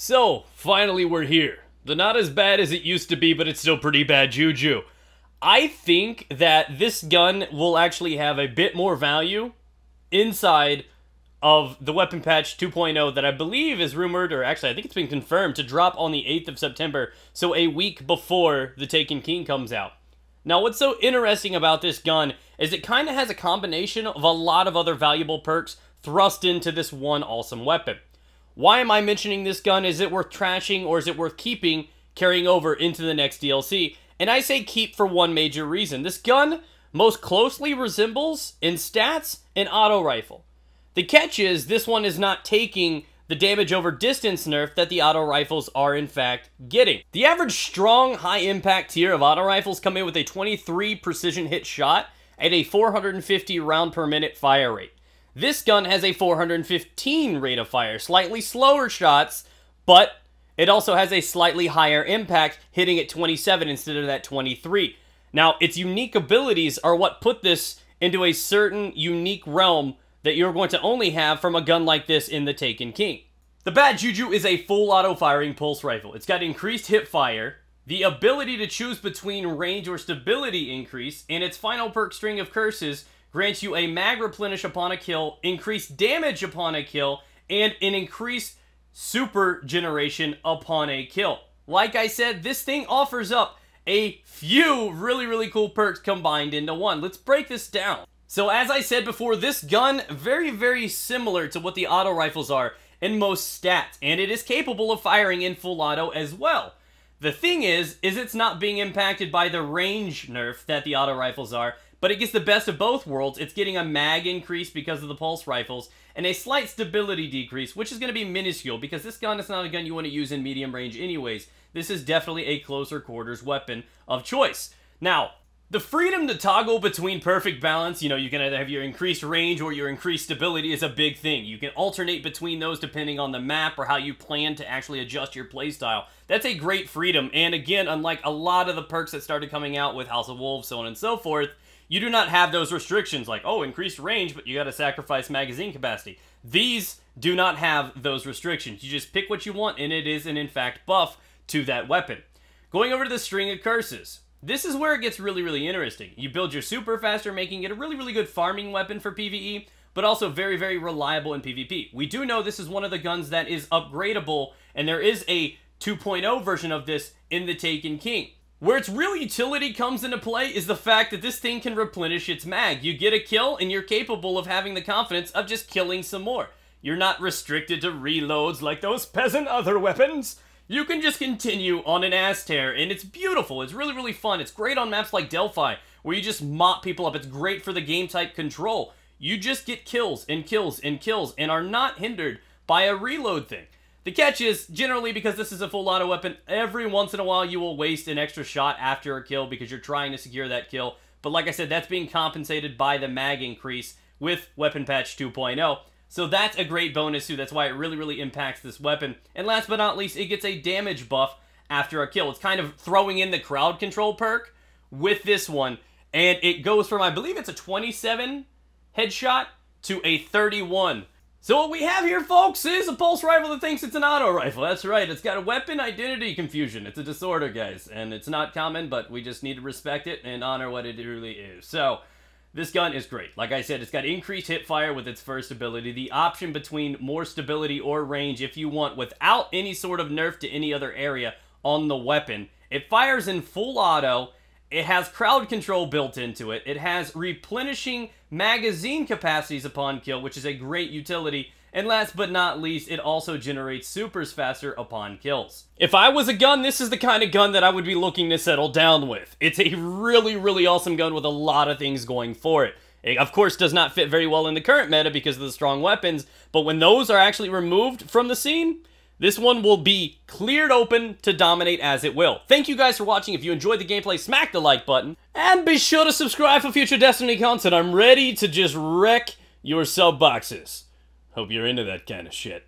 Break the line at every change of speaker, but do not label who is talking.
So, finally we're here. The not as bad as it used to be, but it's still pretty bad juju. I think that this gun will actually have a bit more value inside of the weapon patch 2.0 that I believe is rumored, or actually I think it's been confirmed, to drop on the 8th of September, so a week before the Taken King comes out. Now, what's so interesting about this gun is it kind of has a combination of a lot of other valuable perks thrust into this one awesome weapon. Why am I mentioning this gun? Is it worth trashing or is it worth keeping, carrying over into the next DLC? And I say keep for one major reason. This gun most closely resembles, in stats, an auto rifle. The catch is, this one is not taking the damage over distance nerf that the auto rifles are in fact getting. The average strong, high impact tier of auto rifles come in with a 23 precision hit shot at a 450 round per minute fire rate. This gun has a 415 rate of fire, slightly slower shots, but it also has a slightly higher impact, hitting at 27 instead of that 23. Now, its unique abilities are what put this into a certain unique realm that you're going to only have from a gun like this in the Taken King. The Bad Juju is a full auto-firing pulse rifle. It's got increased hip fire, the ability to choose between range or stability increase, and its final perk, String of Curses, grants you a mag replenish upon a kill, increased damage upon a kill, and an increased super generation upon a kill. Like I said, this thing offers up a few really cool perks combined into one. Let's break this down. So as I said before, this gun, very similar to what the auto rifles are in most stats, and it is capable of firing in full auto as well. The thing is it's not being impacted by the range nerf that the auto rifles are, but it gets the best of both worlds. It's getting a mag increase because of the pulse rifles, and a slight stability decrease, which is going to be minuscule, because this gun is not a gun you want to use in medium range anyways. This is definitely a closer quarters weapon of choice. Now, the freedom to toggle between perfect balance, you know, you can either have your increased range or your increased stability, is a big thing. You can alternate between those depending on the map or how you plan to actually adjust your playstyle. That's a great freedom, and again, unlike a lot of the perks that started coming out with House of Wolves, so on and so forth, you do not have those restrictions like, oh, increased range, but you gotta sacrifice magazine capacity. These do not have those restrictions. You just pick what you want, and it is an, in fact, buff to that weapon. Going over to the String of Curses. This is where it gets really interesting. You build your super faster, making it a really good farming weapon for PvE, but also very reliable in PvP. We do know this is one of the guns that is upgradable, and there is a 2.0 version of this in the Taken King. Where its real utility comes into play is the fact that this thing can replenish its mag. You get a kill, and you're capable of having the confidence of just killing some more. You're not restricted to reloads like those peasant other weapons. You can just continue on an ass tear, and it's beautiful. It's really fun. It's great on maps like Delphi, where you just mop people up. It's great for the game type control. You just get kills and kills and kills, and are not hindered by a reload thing. The catch is, generally, because this is a full auto weapon, every once in a while you will waste an extra shot after a kill because you're trying to secure that kill. But like I said, that's being compensated by the mag increase with Weapon Patch 2.0. So that's a great bonus too. That's why it really impacts this weapon. And last but not least, it gets a damage buff after a kill. It's kind of throwing in the crowd control perk with this one. And it goes from, I believe it's a 27 headshot to a 31. So what we have here, folks, is a pulse rifle that thinks it's an auto rifle. That's right, it's got a weapon identity confusion. It's a disorder, guys, and it's not common, but we just need to respect it and honor what it really is. So, this gun is great. Like I said, it's got increased hip fire with its first ability, the option between more stability or range if you want, without any sort of nerf to any other area on the weapon. It fires in full auto. It has crowd control built into it. It has replenishing magazine capacities upon kill, which is a great utility. And last but not least, it also generates supers faster upon kills. If I was a gun, this is the kind of gun that I would be looking to settle down with. It's a really awesome gun with a lot of things going for it. It, of course, does not fit very well in the current meta because of the strong weapons, but when those are actually removed from the scene, this one will be cleared open to dominate as it will. Thank you guys for watching. If you enjoyed the gameplay, smack the like button. And be sure to subscribe for future Destiny content. I'm ready to just wreck your sub boxes. Hope you're into that kind of shit.